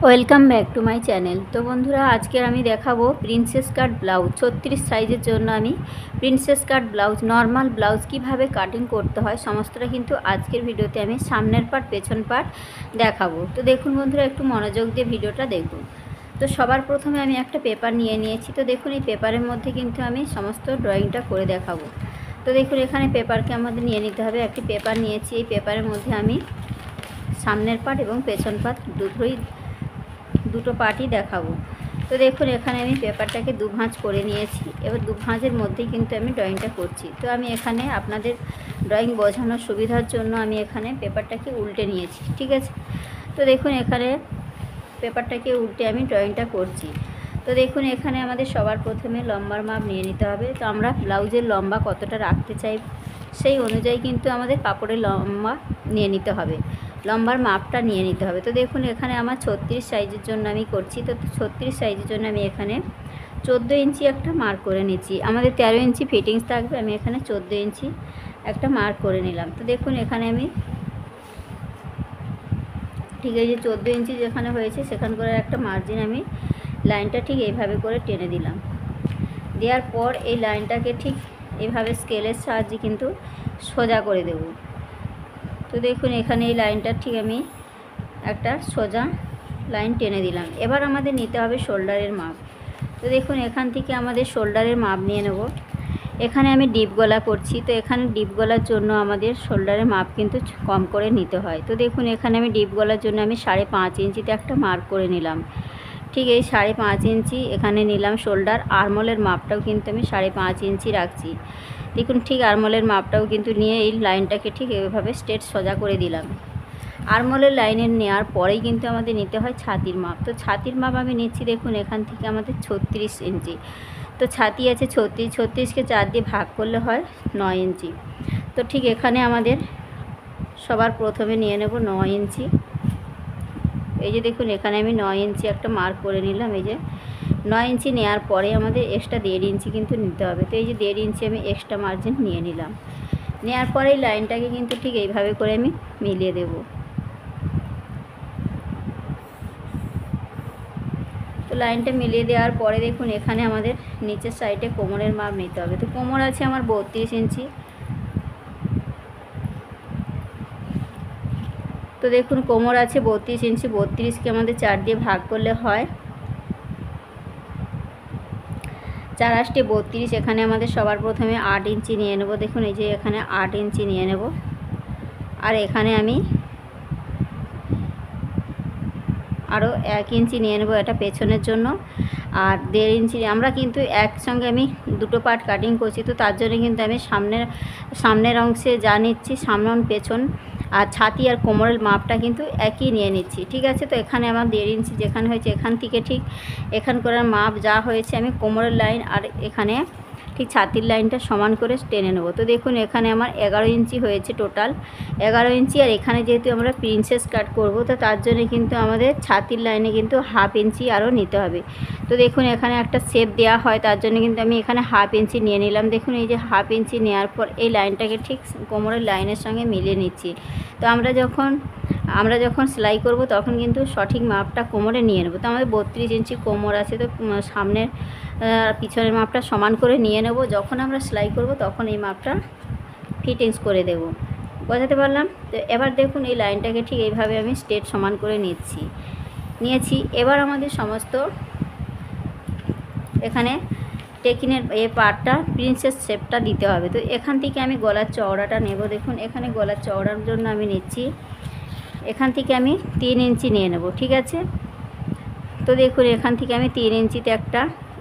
Welcome back to my channel. তো বন্ধুরা, আজকে আমি দেখাবো প্রিন্সেস কাট ব্লাউজ 36 সাইজের জন্য আমি প্রিন্সেস কাট ব্লাউজ নর্মাল ব্লাউজ কিভাবে কাটিং করতে হয় সমস্তটা কিন্তু আজকের ভিডিওতে আমি সামনের পার্ট পেছন পার্ট দেখাবো। তো দেখুন বন্ধুরা, একটু মনোযোগ দিয়ে ভিডিওটা দেখুন। তো সবার প্রথমে আমি একটা পেপার নিয়ে নিয়েছি। তো দেখুন এই পেপারের মধ্যে কিন্তু আমি সমস্ত ড্রয়িংটা করে দেখাবো। তো দেখুন এখানে পেপারকে আমাদের নিয়ে নিতে হবে। একটি পেপার নিয়েছি, এই পেপারের মধ্যে আমি সামনের পার্ট এবং পেছন পার্ট দুটো পার্টই দেখাবো। তো দেখুন এখানে আমি পেপারটাকে দু ভাঁজ করে নিয়েছি। এবার দু ভাঁজের মধ্যেই কিন্তু আমি ড্রয়িংটা করছি। তো আমি এখানে আপনাদের ড্রয়িং বোঝানোর সুবিধার জন্য আমি এখানে পেপারটাকে উল্টে নিয়েছি, ঠিক আছে। তো দেখুন এখানে পেপারটাকে উল্টে আমি ড্রয়িংটা করছি। তো দেখুন এখানে আমাদের সবার প্রথমে লম্বার মাপ নিয়ে নিতে হবে। তো আমরা ব্লাউজের লম্বা কতটা রাখতে চাই সেই অনুযায়ী কিন্তু আমাদের কাপড়ের লম্বা নিয়ে নিতে হবে, লম্বার মাপটা নিয়ে নিতে হবে। তো দেখুন এখানে আমার 36 সাইজের জন্য আমি করছি। তো 36 সাইজের জন্য আমি এখানে 14 ইঞ্চি একটা মার্ক করে নিচ্ছি। আমাদের 13 ইঞ্চি ফিটিংস থাকবে, আমি এখানে 14 ইঞ্চি একটা মার্ক করে নিলাম। তো দেখুন এখানে আমি ঠিক এই যে 14 ইঞ্চি যেখানে হয়েছে সেখান করে একটা মার্জিন আমি লাইনটা ঠিক এইভাবে করে টেনে দিলাম। দেওয়ার পর এই লাইনটাকে ঠিক এইভাবে স্কেলের সাহায্যে কিন্তু সোজা করে দেব। তো দেখুন এখানে এই লাইনটা ঠিক আমি একটা সোজা লাইন টেনে দিলাম। এবার আমাদের নিতে হবে শোল্ডারের মাপ। তো দেখুন এখান থেকে আমাদের শোল্ডারের মাপ নিয়ে নেব। এখানে আমি ডিপ গলা করছি। তো এখানে ডিপ গলার জন্য আমাদের শোল্ডারের মাপ কিন্তু কম করে নিতে হয়। তো দেখুন এখানে আমি ডিপ গলার জন্য আমি 5.5 ইঞ্চিতে একটা মার্ক করে নিলাম। ঠিক এই 5.5 ইঞ্চি এখানে নিলাম শোল্ডার। আর্মলের মাপটাও কিন্তু আমি 5.5 ইঞ্চি রাখছি। দেখুন ঠিক আর্মলের মাপটাও কিন্তু নিয়ে এই লাইনটাকে ঠিক এইভাবে স্ট্রেট সোজা করে দিলাম। আর্মলের লাইনের নেওয়ার পরেই কিন্তু আমাদের নিতে হয় ছাতির মাপ। তো ছাতির মাপ আমি নিচ্ছি। দেখুন এখান থেকে আমাদের 36 ইঞ্চি। তো ছাতি আছে 36, 36কে 4 দিয়ে ভাগ করলে হয় 9 ইঞ্চি। তো ঠিক এখানে আমাদের সবার প্রথমে নিয়ে নেব 9 ইঞ্চি। এই যে দেখুন এখানে আমি 9 ইঞ্চি একটা মার্ক করে নিলাম। এই যে 9 ইঞ্চি নেওয়ার পরে আমাদের এক্সট্রা 1.5 ইঞ্চি কিন্তু নিতে হবে। তো এই যে 1.5 ইঞ্চি আমি এক্সট্রা মার্জিন নিয়ে নিলাম। নেওয়ার পরে এই লাইনটাকে কিন্তু ঠিক এইভাবে করে আমি মিলিয়ে দেব। তো লাইনটা মিলিয়ে দেওয়ার পরে দেখুন এখানে আমাদের নিচের সাইডে কোমরের মাপ নিতে হবে। তো কোমর আছে আমার 32 ইঞ্চি। তো দেখুন কোমর আছে 32 ইঞ্চি। 32কে আমাদের 4 দিয়ে ভাগ করলে হয় 4 8 32। এখানে আমাদের সবার প্রথমে 8 ইঞ্চি নিয়ে নেব। দেখুন এই যে এখানে 8 ইঞ্চি নিয়ে নেব। আর এখানে আমি আরও 1 ইঞ্চি নিয়ে নেব, এটা পেছনের জন্য। আর 1.5 ইঞ্চি আমরা কিন্তু একসঙ্গে আমি দুটো পার্ট কাটিং করছি। তো তার জন্য কিন্তু আমি সামনের অংশে যা নিচ্ছি সামন পেছন আর ছাতি আর কোমরের মাপটা কিন্তু একই নিয়ে নিচ্ছি, ঠিক আছে। তো এখানে আমার 1.5 ইঞ্চি যেখানে হয়েছে এখান থেকে ঠিক এখান করার মাপ যা হয়েছে আমি কোমরের লাইন আর এখানে ঠিক ছাতির লাইনটা সমান করে টেনে নেব। তো দেখুন এখানে আমার 11 ইঞ্চি হয়েছে টোটাল 11 ইঞ্চি। আর এখানে যেহেতু আমরা প্রিন্সেস কাট করব তো তার জন্য কিন্তু আমাদের ছাতির লাইনে কিন্তু 1/2 ইঞ্চি আরও নিতে হবে। তো দেখুন এখানে একটা শেপ দেওয়া হয়, তার জন্য কিন্তু আমি এখানে 1/2 ইঞ্চি নিয়ে নিলাম। দেখুন এই যে 1/2 ইঞ্চি নেওয়ার পর এই লাইনটাকে ঠিক কোমরের লাইনের সঙ্গে মিলিয়ে নিচ্ছি। তো আমরা যখন সেলাই করব তখন কিন্তু সঠিক মাপটা কোমরে নিয়ে নেব। তো আমাদের 32 ইঞ্চি কোমর আছে। তো সামনের পিছনের মাপটা সমান করে নিয়ে নেব। যখন আমরা সেলাই করব তখন এই মাপটা ফিটিংস করে দেব। বোঝাতে পারলাম? তো এবার দেখুন এই লাইনটাকে ঠিক এইভাবে আমি স্ট্রেট সমান করে নিয়েছি। এবার আমাদের সমস্ত এখানে টেকিনের এই পার্টটা প্রিন্সেস শেপটা দিতে হবে। তো এখান থেকে আমি গলার চওড়াটা নেব। দেখুন এখানে গলার চওড়ার জন্য আমি নিচ্ছি, এখান থেকে আমি 3 ইঞ্চি নিয়ে নেব, ঠিক আছে। তো দেখুন এখান থেকে আমি 3 ইঞ্চিতে একটা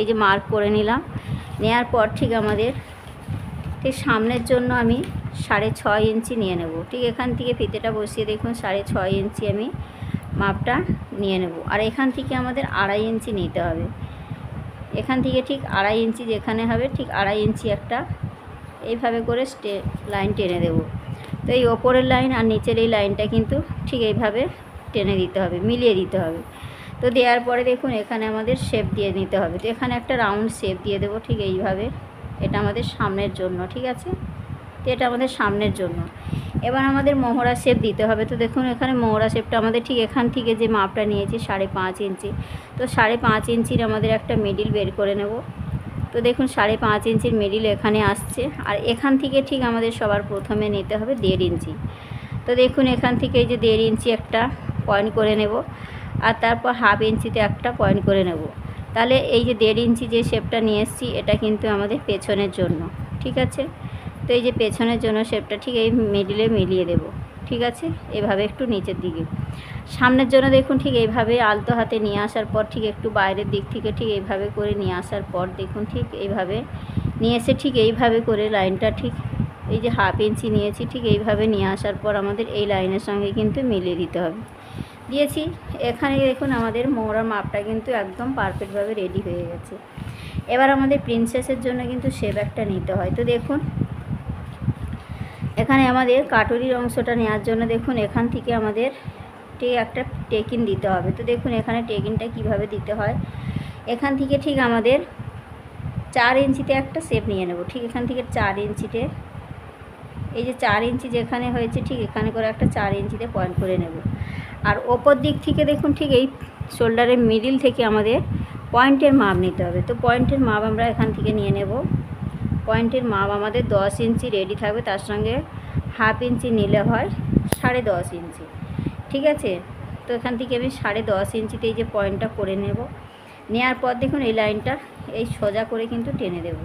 এই যে মার্ক করে নিলাম। নেওয়ার পর ঠিক আমাদের ঠিক সামনের জন্য আমি 6.5 ইঞ্চি নিয়ে নেব। ঠিক এখান থেকে ফিতেটা বসিয়ে দেখুন 6.5 ইঞ্চি আমি মাপটা নিয়ে নেব। আর এখান থেকে আমাদের 2.5 ইঞ্চি নিতে হবে। এখান থেকে ঠিক 2.5 ইঞ্চি যেখানে হবে ঠিক 2.5 ইঞ্চি একটা এইভাবে করে লাইন টেনে দেব। তো এই ওপরের লাইন আর নিচের এই লাইনটা কিন্তু ঠিক এইভাবে টেনে দিতে হবে, মিলিয়ে দিতে হবে। তো দেওয়ার পরে দেখুন এখানে আমাদের শেপ দিয়ে নিতে হবে। তো এখানে একটা রাউন্ড শেপ দিয়ে দেবো ঠিক এইভাবে। এটা আমাদের সামনের জন্য, ঠিক আছে। তো এটা আমাদের সামনের জন্য। এবার আমাদের মহড়া শেপ দিতে হবে। তো দেখুন এখানে মহড়া শেপটা আমাদের ঠিক এখান থেকে যে মাপটা নিয়েছি 5.5 ইঞ্চি, তো 5.5 ইঞ্চির আমাদের একটা মিডিল বের করে নেব। তো দেখুন 5.5 ইঞ্চির মিডিল এখানে আসছে, আর এখান থেকে ঠিক আমাদের সবার প্রথমে নিতে হবে 1.5 ইঞ্চি। তো দেখুন এখান থেকে এই যে 1.5 ইঞ্চি একটা পয়েন্ট করে নেব, আর তারপর 1/2 ইঞ্চিতে একটা পয়েন্ট করে নেব। তাহলে এই যে 1.5 ইঞ্চি যে শেপটা নিয়ে এসেছি এটা কিন্তু আমাদের পেছনের জন্য, ঠিক আছে। তো এই যে পেছনের জন্য শেপটা ঠিক এই মিডিলে মিলিয়ে দেব, ঠিক আছে, এভাবে একটু নিচের দিকে। সামনের জন্য দেখুন ঠিক এইভাবে আলতো হাতে নিয়ে আসার পর ঠিক একটু বাইরের দিক থেকে ঠিক এইভাবে করে নিয়ে আসার পর দেখুন ঠিক এইভাবে নিয়ে এসে ঠিক এইভাবে করে লাইনটা ঠিক এই যে 1/2 ইঞ্চি নিয়েছি ঠিক এইভাবে নিয়ে আসার পর আমাদের এই লাইনের সঙ্গে কিন্তু মিলিয়ে দিতে হবে। দিয়েছি। এখানে দেখুন আমাদের মোহরার মাপটা কিন্তু একদম পারফেক্টভাবে রেডি হয়ে গেছে। এবার আমাদের প্রিন্সেসের জন্য কিন্তু শেপ একটা নিতে হয়। তো দেখুন এখানে আমাদের কাটুরির অংশটা নেওয়ার জন্য দেখুন এখান থেকে আমাদের ঠিক একটা টেকিন দিতে হবে। তো দেখুন এখানে টেকিনটা কিভাবে দিতে হয়, এখান থেকে ঠিক আমাদের 4 ইঞ্চিতে একটা শেপ নিয়ে নেব। ঠিক এখান থেকে 4 ইঞ্চিতে এই যে 4 ইঞ্চি যেখানে হয়েছে ঠিক এখানে করে একটা 4 ইঞ্চিতে পয়েন্ট করে নেব। আর ওপর দিক থেকে দেখুন ঠিক এই শোল্ডারের মিডিল থেকে আমাদের পয়েন্টের মাপ নিতে হবে। তো পয়েন্টের মাপ আমরা এখান থেকে নিয়ে নেব। পয়েন্টের মাপ আমাদের 10 ইঞ্চি রেডি থাকবে, তার সঙ্গে 1/2 ইঞ্চি নিলে হয় 10.5 ইঞ্চি, ঠিক আছে। তো এখান থেকে আমি 10.5 ইঞ্চিতে এই যে পয়েন্টটা করে নেব। নেওয়ার পর দেখুন এই লাইনটা এই সোজা করে কিন্তু টেনে দেব।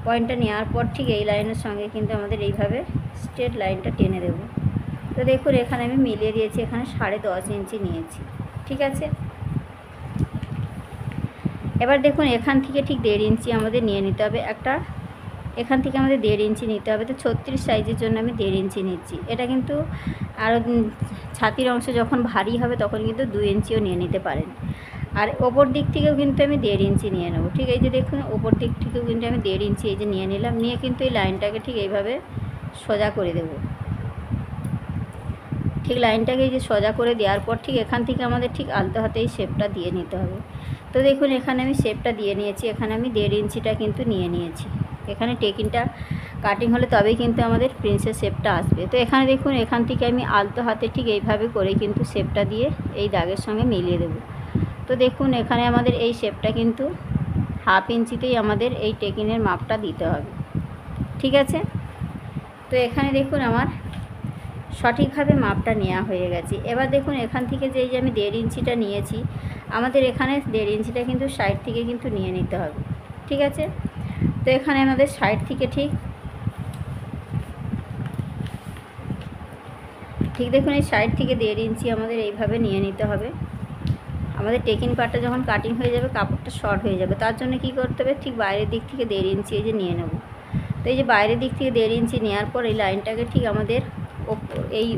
পয়েন্টটা নেওয়ার পর ঠিক এই লাইনের সঙ্গে কিন্তু আমাদের এইভাবে স্ট্রেট লাইনটা টেনে দেব। তো দেখুন এখানে আমি মিলিয়ে দিয়েছি, এখানে 10.5 ইঞ্চি নিয়েছি, ঠিক আছে। এবার দেখুন এখান থেকে ঠিক 1.5 ইঞ্চি আমাদের নিয়ে নিতে হবে একটা, এখান থেকে আমাদের 1.5 ইঞ্চি নিতে হবে। তো 36 সাইজের জন্য আমি 1.5 ইঞ্চি নিচ্ছি। এটা কিন্তু আরও ছাতির অংশ যখন ভারী হবে তখন কিন্তু 2 ইঞ্চিও নিয়ে নিতে পারেন। আর ওপর দিক থেকেও কিন্তু আমি 1.5 ইঞ্চি নিয়ে নেব। ঠিক এই যে দেখুন ওপর দিক থেকেও কিন্তু আমি 1.5 ইঞ্চি এই যে নিয়ে নিলাম, নিয়ে কিন্তু এই লাইনটাকে ঠিক এইভাবে সোজা করে দেব। ঠিক লাইনটাকে এই যে সোজা করে দেওয়ার পর ঠিক এখান থেকে আমাদের ঠিক আলতো হাতে এই শেপটা দিয়ে নিতে হবে। তো দেখুন এখানে আমি শেপটা দিয়ে নিয়েছি, এখানে আমি 1.5 ইঞ্চিটা কিন্তু নিয়ে নিয়েছি। এখানে টেকিংটা কাটিং হলে তবেই কিন্তু আমাদের প্রিন্সেস শেপটা আসবে। তো এখানে দেখুন এখান থেকে আমি আলতো হাতে ঠিক এইভাবে করে কিন্তু শেপটা দিয়ে এই দাগের সঙ্গে মিলিয়ে দেব। তো দেখুন এখানে আমাদের এই শেপটা কিন্তু 1/2 ইঞ্চিতেই আমাদের এই টেকিংয়ের মাপটা দিতে হবে, ঠিক আছে। তো এখানে দেখুন আমার সঠিকভাবে মাপটা নেওয়া হয়ে গেছে। এবার দেখুন এখান থেকে যে এই যে আমি 1.5 ইঞ্চিটা নিয়েছি, আমাদের এখানে 1.5 ইঞ্চিটা কিন্তু সাইড থেকে কিন্তু নিয়ে নিতে হবে, ঠিক আছে। তো এখানে আমাদের সাইড থেকে ঠিক দেখুন এই সাইড থেকে 1.5 ইঞ্চি আমাদের এইভাবে নিয়ে নিতে হবে। আমাদের টেকিং পার্টটা যখন কাটিং হয়ে যাবে কাপড়টা শর্ট হয়ে যাবে, তার জন্য কি করতে হবে ঠিক বাইরের দিক থেকে 1.5 ইঞ্চি এই যে নিয়ে নেব। তো এই যে বাইরের দিক থেকে 1.5 ইঞ্চি নেওয়ার পর এই লাইনটাকে ঠিক আমাদের এই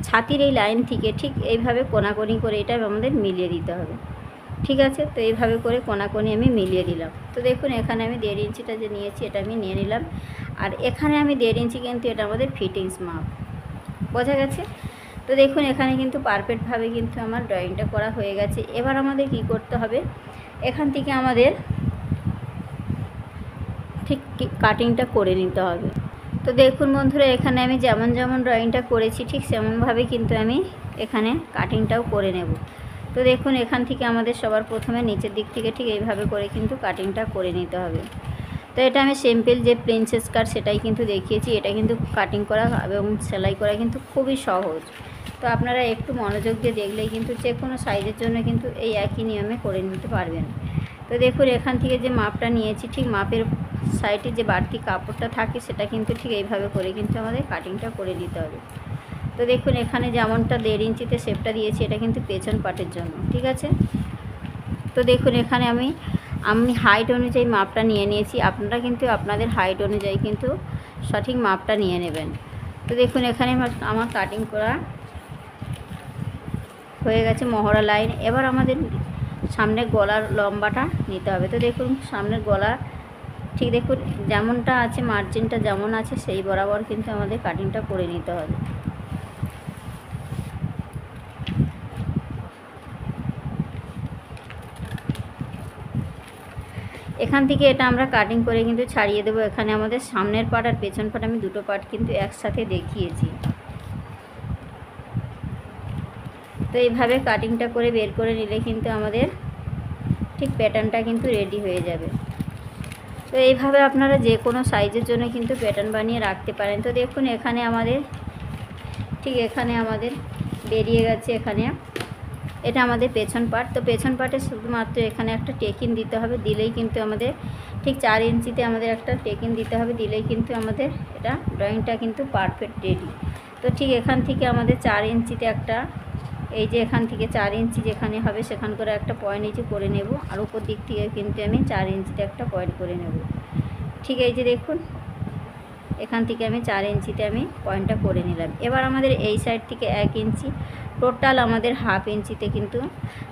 ছাতির এই লাইন থেকে ঠিক এইভাবে কোনাকুনি করে এটা আমাদের মিলিয়ে দিতে হবে, ঠিক আছে। তো এইভাবে করে কোনাকুনি আমি মিলিয়ে দিলাম। তো দেখুন এখানে আমি 1.5 ইঞ্চিটা যে নিয়েছি এটা আমি নিয়ে নিলাম, আর এখানে আমি 1.5 ইঞ্চি কিন্তু এটা আমাদের ফিটিংস মাপ, বোঝা গেছে। তো দেখুন এখানে কিন্তু পারফেক্টভাবে কিন্তু আমার ড্রয়িংটা করা হয়ে গেছে। এবার আমাদের কি করতে হবে, এখান থেকে আমাদের ঠিক কাটিংটা করে নিতে হবে। তো দেখুন বন্ধুরা এখানে আমি যেমন যেমন ড্রয়িংটা করেছি ঠিক সেমনভাবে কিন্তু আমি এখানে কাটিংটাও করে নেব। তো দেখুন এখান থেকে আমাদের সবার প্রথমে নিচের দিক থেকে ঠিক এইভাবে করে কিন্তু কাটিংটা করে নিতে হবে। তো এটা আমি সিম্পল যে প্রিন্সেস কাট সেটাই কিন্তু দেখিয়েছি, এটা কিন্তু কাটিং করা এবং সেলাই করা কিন্তু খুবই সহজ। তো আপনারা একটু মনোযোগ দিয়ে দেখলেই কিন্তু যে কোনো সাইজের জন্য কিন্তু এই একই নিয়মে করে নিতে পারবেন। তো দেখুন এখান থেকে যে মাপটা নিয়েছি ঠিক মাপের সাইডে যে বাড়তি কাপড়টা থাকে সেটা কিন্তু ঠিক এইভাবে করে কিন্তু আমাদের কাটিংটা করে নিতে হবে। তো দেখুন এখানে যেমনটা 1.5 ইঞ্চিতে শেপটা দিয়েছি এটা কিন্তু পেছন পাটের জন্য, ঠিক আছে। তো দেখুন এখানে আমি হাইট অনুযায়ী মাপটা নিয়ে নিয়েছি, আপনারা কিন্তু আপনাদের হাইট অনুযায়ী কিন্তু সঠিক মাপটা নিয়ে নেবেন। তো দেখুন এখানে আমার কাটিং করা হয়ে গেছে মহড়া লাইন। এবার আমাদের সামনের গলার লম্বাটা নিতে হবে। তো দেখুন সামনের গলা ঠিক দেখুন যেমনটা আছে মার্জিনটা যেমন আছে সেই বরাবর কিন্তু আমাদের কাটিংটা করে নিতে হবে। এখান থেকে এটা আমরা কাটিং করে কিন্তু ছাড়িয়ে দেবো। এখানে আমাদের সামনের পার্ট আর পেছন পার্ট আমি দুটো পার্ট কিন্তু একসাথে দেখিয়েছি। তো এইভাবে কাটিংটা করে বের করে নিলে কিন্তু আমাদের ঠিক প্যাটার্নটা কিন্তু রেডি হয়ে যাবে। তো এইভাবে আপনারা যে কোনো সাইজের জন্য কিন্তু প্যাটার্ন বানিয়ে রাখতে পারেন। তো দেখুন এখানে আমাদের ঠিক এখানে আমাদের বেরিয়ে গেছে। এখানে এটা আমাদের পেছন পার্ট। তো পেছন পার্টে শুধুমাত্র এখানে একটা টেকিন দিতে হবে, দিলেই কিন্তু আমাদের ঠিক 4 ইঞ্চিতে আমাদের একটা টেকিন দিতে হবে, দিলেই কিন্তু আমাদের এটা ড্রয়িংটা কিন্তু পারফেক্ট রেডি। তো ঠিক এখান থেকে আমাদের 4 ইঞ্চিতে একটা, এই যে এখান থেকে 4 ইঞ্চি যেখানে হবে সেখান করে একটা পয়েন্ট নিচে করে নেব, আর উপর দিক থেকে কিন্তু আমি 4 ইঞ্চিতে একটা পয়েন্ট করে নেব। ঠিক এই যে দেখুন এখান থেকে আমি 4 ইঞ্চিতে আমি পয়েন্টটা করে নিলাম। এবার আমাদের এই সাইড থেকে 1 ইঞ্চি, টোটাল আমাদের হাফ ইঞ্চিতে কিন্তু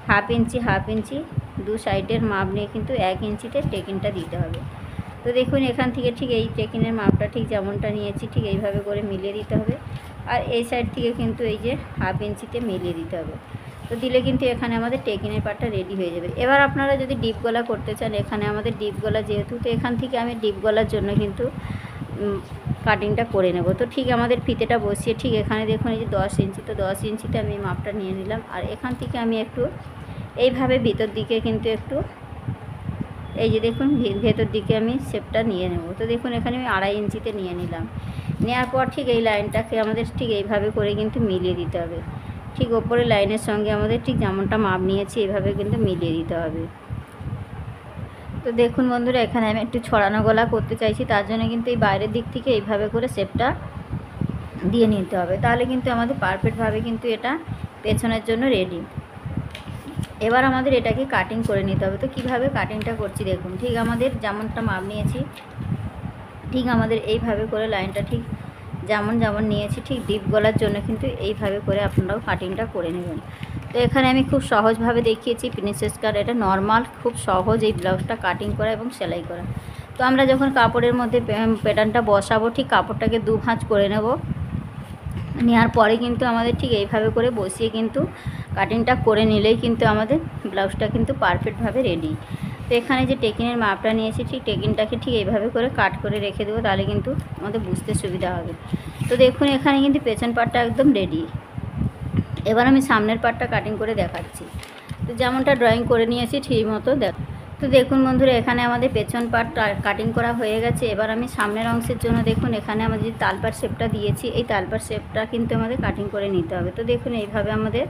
হাফ ইঞ্চি দু সাইডের মাপ নিয়ে কিন্তু 1 ইঞ্চিতে টেকিনটা দিতে হবে। তো দেখুন এখান থেকে ঠিক এই টেকিনের মাপটা ঠিক যেমনটা নিয়েছি ঠিক এইভাবে করে মিলিয়ে দিতে হবে, আর এই সাইড থেকে কিন্তু এই যে হাফ ইঞ্চিতে মিলিয়ে দিতে হবে। তো দিলে কিন্তু এখানে আমাদের টেকিনের পার্টটা রেডি হয়ে যাবে। এবার আপনারা যদি ডিপ গলা করতে চান, এখানে আমাদের ডিপ গলা যেহেতু, তো এখান থেকে আমি ডিপ গলার জন্য কিন্তু কাটিংটা করে নেব। তো ঠিক আমাদের ফিতেটা বসিয়ে ঠিক এখানে দেখুন এই যে 10 ইঞ্চি, তো 10 ইঞ্চিতে আমি মাপটা নিয়ে নিলাম, আর এখান থেকে আমি একটু এইভাবে ভিতর দিকে কিন্তু একটু এই যে দেখুন ভেতর দিকে আমি শেপটা নিয়ে নেব। তো দেখুন এখানে আমি 2.5 ইঞ্চিতে নিয়ে নিলাম। নেওয়ার পর ঠিক এই লাইনটাকে আমাদের ঠিক এইভাবে করে কিন্তু মিলিয়ে দিতে হবে। ঠিক ওপরের লাইনের সঙ্গে আমাদের ঠিক যেমনটা মাপ নিয়েছি এইভাবে কিন্তু মিলিয়ে দিতে হবে। তো দেখুন বন্ধুরা এখানে আমি একটু ছড়ানো গলা করতে চাইছি, তার জন্য কিন্তু এই বাইরের দিক থেকে এইভাবে করে শেপটা দিয়ে নিতে হবে, তাহলে কিন্তু আমাদের পারফেক্টভাবে কিন্তু এটা পেছনের জন্য রেডি। এবার আমাদের এটাকে কাটিং করে নিতে হবে। তো কীভাবে কাটিংটা করছি দেখুন, ঠিক আমাদের যেমনটা মাপ নিয়েছি ঠিক আমাদের এইভাবে করে লাইনটা ঠিক যেমন নিয়েছি ঠিক ডিপ গলার জন্য কিন্তু এইভাবে করে আপনারাও কাটিংটা করে নেবেন। তো এখানে আমি খুব সহজভাবে দেখিয়েছি প্রিন্সেস কাট, এটা নর্মাল খুব সহজ এই ব্লাউজটা কাটিং করা এবং সেলাই করা। তো আমরা যখন কাপড়ের মধ্যে প্যাটার্নটা বসাবো ঠিক কাপড়টাকে 2 ভাঁজ করে নেব, নেওয়ার পরে কিন্তু আমাদের ঠিক এইভাবে করে বসিয়ে কিন্তু কাটিংটা করে নিলেই কিন্তু আমাদের ব্লাউজটা কিন্তু পারফেক্টভাবে রেডি। তো এখানে যে টেকিনের মাপটা নিয়েছি ঠিক টেকিনটাকে ঠিক এইভাবে করে কাট করে রেখে দেবো, তাহলে কিন্তু আমাদের বুঝতে সুবিধা হবে। তো দেখুন এখানে কিন্তু পেছন পার্টটা একদম রেডি। এবার আমি সামনের পার্টটা কাটিং করে দেখাচ্ছি। তো যেমনটা ড্রয়িং করে নিয়েছি ঠিক মতো দেখ। তো দেখুন বন্ধুরা এখানে আমাদের পেছন পার্ট কাটিং করা হয়ে গেছে। এবার আমি সামনের অংশের জন্য দেখুন এখানে আমাদের যে তালপার শেপটা দিয়েছি এই তালপার শেপটা কিন্তু আমাদের কাটিং করে নিতে হবে। তো দেখুন এইভাবে আমাদের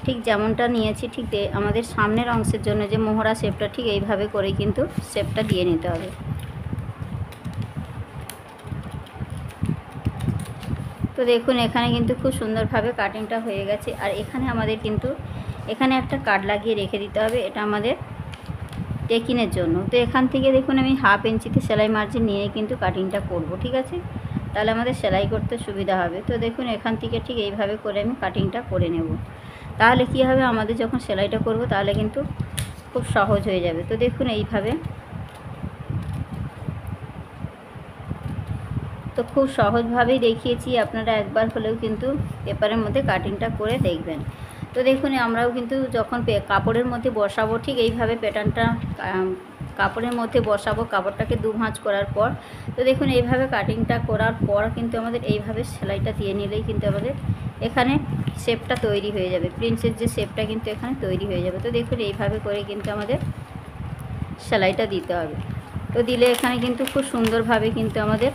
ঠিক যেমনটা নিয়েছি ঠিক আমাদের সামনের অংশের জন্য যে মোহরা শেপটা ঠিক এইভাবে করে কিন্তু শেপটা দিয়ে নিতে হবে। তো দেখুন এখানে কিন্তু খুব সুন্দরভাবে কাটিংটা হয়ে গেছে, আর এখানে আমাদের কিন্তু এখানে একটা কাট লাগিয়ে রেখে দিতে হবে, এটা আমাদের টেকিনের জন্য। তো এখান থেকে দেখুন আমি হাফ ইঞ্চিতে সেলাই মার্জিন নিয়ে কিন্তু কাটিংটা করব, ঠিক আছে, তাহলে আমাদের সেলাই করতে সুবিধা হবে। তো দেখুন এখান থেকে ঠিক এইভাবে করে আমি কাটিংটা করে নেব, তাহলে কি হবে আমাদের যখন সেলাইটা করব তাহলে কিন্তু খুব সহজ হয়ে যাবে। তো দেখুন এইভাবে, তো খুব সহজভাবেই দেখিয়েছি, আপনারা একবার হলেও কিন্তু পেপারের মধ্যে কাটিংটা করে দেখবেন। তো দেখুন আমরাও কিন্তু যখন কাপড়ের মধ্যে বসাবো ঠিক এইভাবে প্যাটার্নটা কাপড়ের মধ্যে বসাবো, কাপড়টাকে 2 ভাঁজ করার পর তো দেখুন এইভাবে কাটিংটা করার পর কিন্তু আমাদের এইভাবে সেলাইটা দিয়ে নিলেই কিন্তু আমাদের এখানে শেপটা তৈরি হয়ে যাবে, প্রিন্সের যে শেপটা কিন্তু এখানে তৈরি হয়ে যাবে। তো দেখুন এইভাবে করে কিন্তু আমাদের সেলাইটা দিতে হবে। তো দিলে এখানে কিন্তু খুব সুন্দরভাবে কিন্তু আমাদের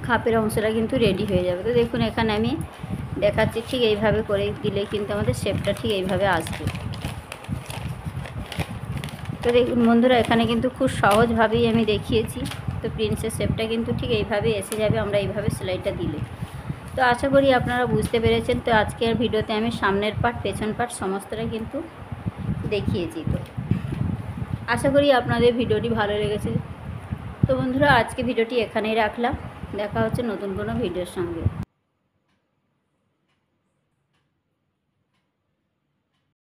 খাপের অংশটা কিন্তু রেডি হয়ে যাবে। তো দেখুন এখানে আমি দেখাচ্ছি ঠিক এইভাবে করে দিলে কিন্তু আমাদের শেপটা ঠিক এইভাবে আসবে। তো দেখুন বন্ধুরা এখানে কিন্তু খুব সহজভাবেই আমি দেখিয়েছি। তো প্রিন্সের শেপটা কিন্তু ঠিক এইভাবে এসে যাবে আমরা এইভাবে সেলাইটা দিলে। তো আশা করি আপনারা বুঝতে পেরেছেন। তো আজকের ভিডিওতে আমি সামনের পার্ট পেছন পার্ট সমস্তটা কিন্তু দেখিয়েছি। তো আশা করি আপনাদের ভিডিওটি ভালো লেগেছে। তো বন্ধুরা আজকে ভিডিওটি এখানেই রাখলাম, দেখা হচ্ছে নতুন কোনো ভিডিওর সঙ্গে।